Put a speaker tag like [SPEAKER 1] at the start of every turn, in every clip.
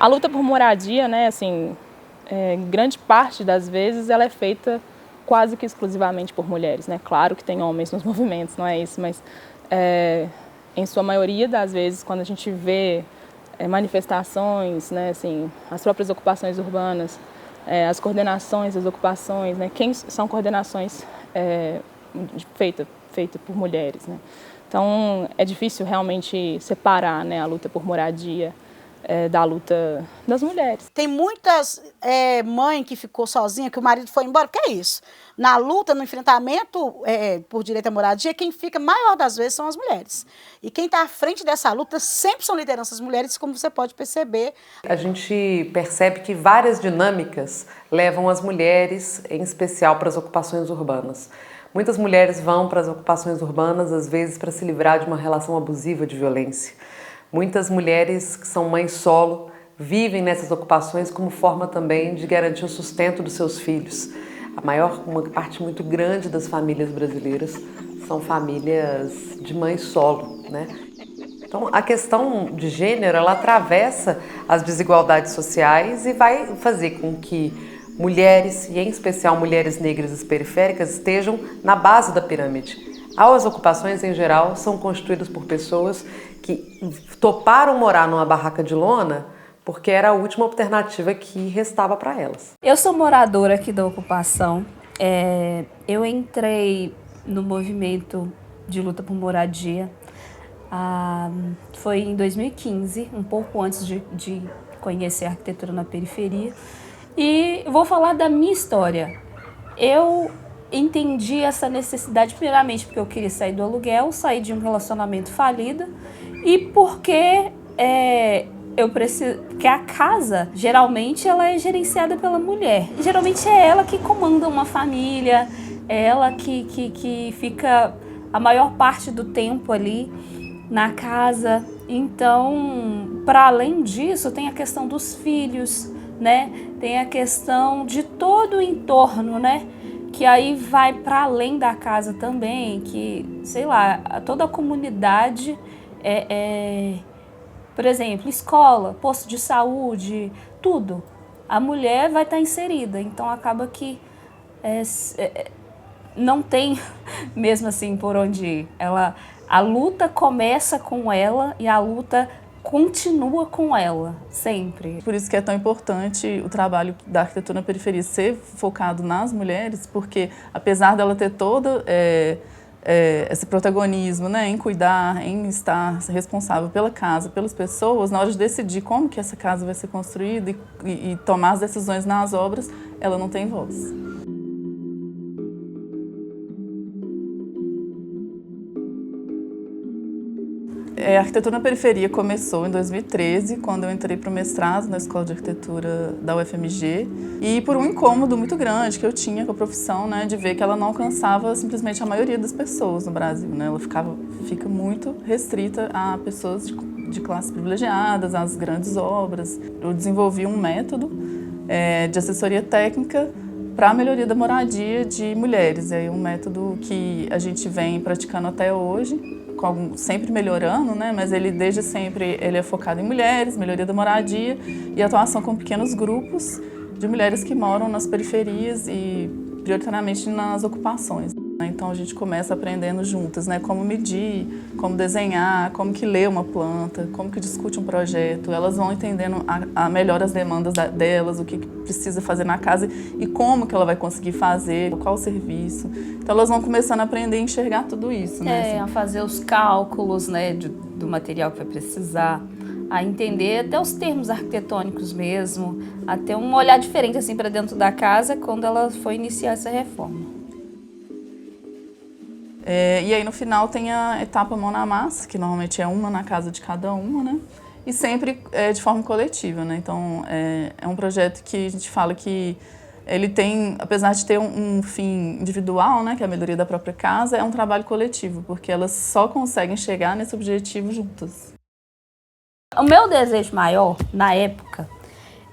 [SPEAKER 1] A luta por moradia, né, assim, grande parte das vezes ela é feita quase que exclusivamente por mulheres, né? Claro que tem homens nos movimentos, não é isso, mas em sua maioria das vezes, quando a gente vê manifestações, né, assim, as próprias ocupações urbanas, as coordenações das ocupações, né, quem são coordenações feitas por mulheres, né? Então é difícil realmente separar, né, a luta por moradia da luta das mulheres.
[SPEAKER 2] Tem muitas mães que ficou sozinha, que o marido foi embora. Que é isso? Na luta, no enfrentamento por direito à moradia, quem fica, maior das vezes, são as mulheres. E quem está à frente dessa luta sempre são lideranças mulheres, como você pode perceber.
[SPEAKER 3] A gente percebe que várias dinâmicas levam as mulheres, em especial, para as ocupações urbanas. Muitas mulheres vão para as ocupações urbanas, às vezes, para se livrar de uma relação abusiva de violência. Muitas mulheres que são mães solo vivem nessas ocupações como forma também de garantir o sustento dos seus filhos. Uma parte muito grande das famílias brasileiras são famílias de mães solo, né? Então, a questão de gênero, ela atravessa as desigualdades sociais e vai fazer com que mulheres, e em especial mulheres negras e periféricas, estejam na base da pirâmide. As ocupações, em geral, são constituídas por pessoas que toparam morar numa barraca de lona porque era a última alternativa que restava para elas.
[SPEAKER 4] Eu sou moradora aqui da ocupação. Eu entrei no movimento de luta por moradia. Foi em 2015, um pouco antes de conhecer a arquitetura na periferia. E vou falar da minha história. Eu entendi essa necessidade primeiramente porque eu queria sair do aluguel, sair de um relacionamento falido e porque porque a casa, geralmente, ela é gerenciada pela mulher. Geralmente é ela que comanda uma família, é ela que fica a maior parte do tempo ali na casa. Então, para além disso, tem a questão dos filhos, né? Tem a questão de todo o entorno, né? Que aí vai para além da casa também, que, sei lá, toda a comunidade por exemplo, escola, posto de saúde, tudo. A mulher vai estar inserida, então acaba que não tem mesmo assim por onde ir. A luta começa com ela e a luta continua com ela, sempre.
[SPEAKER 5] Por isso que é tão importante o trabalho da arquitetura na periferia ser focado nas mulheres, porque apesar dela ter todo esse protagonismo, né, em cuidar, em estar responsável pela casa, pelas pessoas, na hora de decidir como que essa casa vai ser construída e tomar as decisões nas obras, ela não tem voz. A arquitetura na periferia começou em 2013, quando eu entrei para o mestrado na Escola de Arquitetura da UFMG, e por um incômodo muito grande que eu tinha com a profissão, né, de ver que ela não alcançava simplesmente a maioria das pessoas no Brasil, né? Ela fica muito restrita a pessoas de classes privilegiadas, às grandes obras. Eu desenvolvi um método de assessoria técnica para a melhoria da moradia de mulheres. É um método que a gente vem praticando até hoje, sempre melhorando, né? Mas desde sempre ele é focado em mulheres, melhoria da moradia e atuação com pequenos grupos de mulheres que moram nas periferias e prioritariamente nas ocupações. Então a gente começa aprendendo juntas, né? Como medir, como desenhar, como que lê uma planta, como que discute um projeto. Elas vão entendendo melhor as demandas delas, o que precisa fazer na casa e como que ela vai conseguir fazer, qual o serviço. Então elas vão começando a aprender a enxergar tudo isso, né?
[SPEAKER 4] A fazer os cálculos, né, do material que vai precisar, a entender até os termos arquitetônicos mesmo, a ter um olhar diferente assim para dentro da casa quando ela foi iniciar essa reforma.
[SPEAKER 5] E aí no final tem a etapa mão na massa, que normalmente é uma na casa de cada uma, né? E sempre de forma coletiva, né? Então é um projeto que a gente fala que ele tem, apesar de ter um fim individual, né, que é a melhoria da própria casa, é um trabalho coletivo, porque elas só conseguem chegar nesse objetivo juntas.
[SPEAKER 4] O meu desejo maior, na época,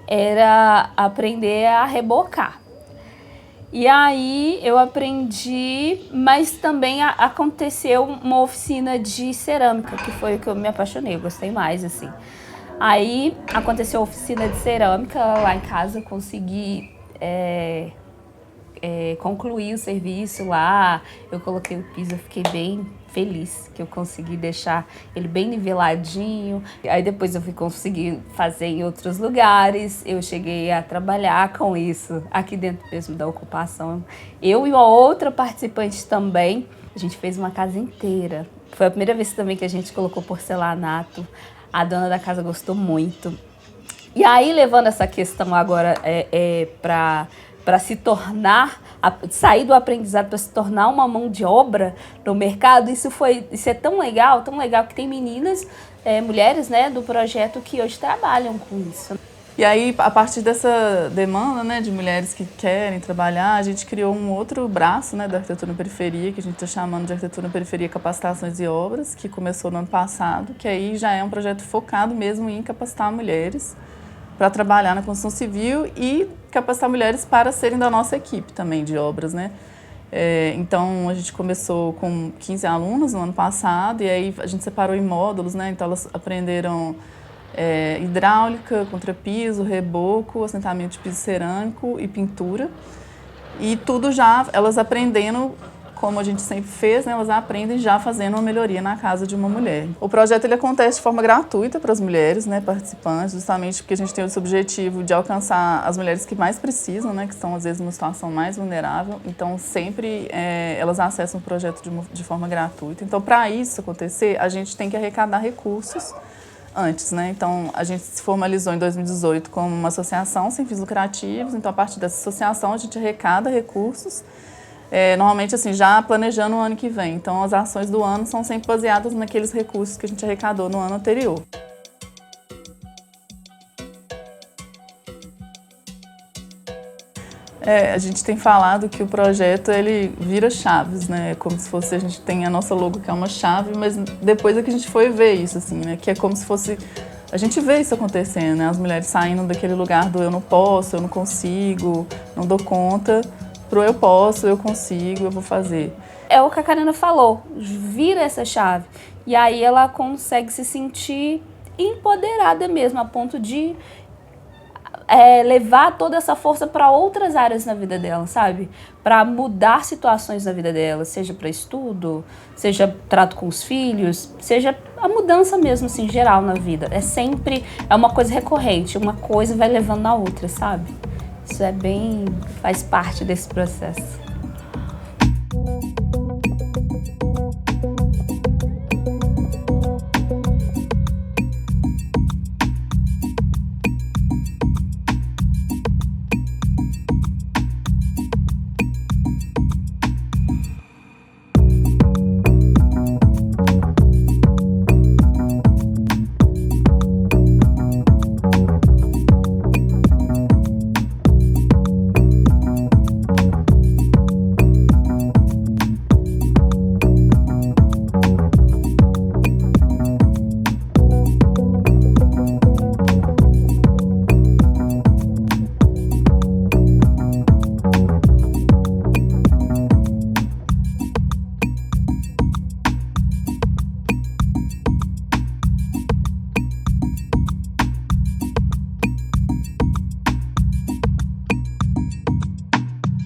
[SPEAKER 4] era aprender a rebocar. E aí eu aprendi, mas também aconteceu uma oficina de cerâmica, que foi o que eu me apaixonei, eu gostei mais, assim. Aí aconteceu a oficina de cerâmica lá em casa, eu consegui concluir o serviço lá, eu coloquei o piso, eu fiquei bem feliz que eu consegui deixar ele bem niveladinho. Aí depois eu fui conseguir fazer em outros lugares, eu cheguei a trabalhar com isso aqui dentro mesmo da ocupação. Eu e uma outra participante também, a gente fez uma casa inteira. Foi a primeira vez também que a gente colocou porcelanato, a dona da casa gostou muito. E aí, levando essa questão agora para se tornar, sair do aprendizado para se tornar uma mão de obra no mercado, isso é tão legal que tem meninas, mulheres, né, do projeto que hoje trabalham com isso.
[SPEAKER 5] E aí, a partir dessa demanda, né, de mulheres que querem trabalhar, a gente criou um outro braço, né, da Arquitetura na Periferia, que a gente está chamando de Arquitetura na Periferia Capacitações e Obras, que começou no ano passado, que aí já é um projeto focado mesmo em capacitar mulheres para trabalhar na construção civil e capacitar mulheres para serem da nossa equipe também de obras, né? Então, a gente começou com 15 alunos no ano passado e aí a gente separou em módulos, né? Então, elas aprenderam hidráulica, contrapiso, reboco, assentamento de piso cerâmico e pintura. E tudo já, elas aprendendo, como a gente sempre fez, né, elas aprendem já fazendo uma melhoria na casa de uma mulher. O projeto ele acontece de forma gratuita para as mulheres, né, participantes, justamente porque a gente tem esse objetivo de alcançar as mulheres que mais precisam, né, que estão às vezes numa situação mais vulnerável. Então sempre elas acessam o projeto de forma gratuita. Então para isso acontecer, a gente tem que arrecadar recursos antes, né? Então, a gente se formalizou em 2018 como uma associação sem fins lucrativos. Então, a partir dessa associação, a gente arrecada recursos, normalmente assim, já planejando o ano que vem. Então, as ações do ano são sempre baseadas naqueles recursos que a gente arrecadou no ano anterior. A gente tem falado que o projeto ele vira chaves, né? Como se fosse, a gente tem a nossa logo que é uma chave, mas depois é que a gente foi ver isso, assim, né? Que é como se fosse, a gente vê isso acontecendo, né? As mulheres saindo daquele lugar do eu não posso, eu não consigo, não dou conta, pro eu posso, eu consigo, eu vou fazer.
[SPEAKER 4] É o que a Karina falou, vira essa chave. E aí ela consegue se sentir empoderada mesmo, a ponto de levar toda essa força para outras áreas na vida dela, sabe? Para mudar situações na vida dela, seja para estudo, seja trato com os filhos, seja a mudança mesmo, assim, geral na vida. É uma coisa recorrente, uma coisa vai levando a outra, sabe? Isso faz parte desse processo.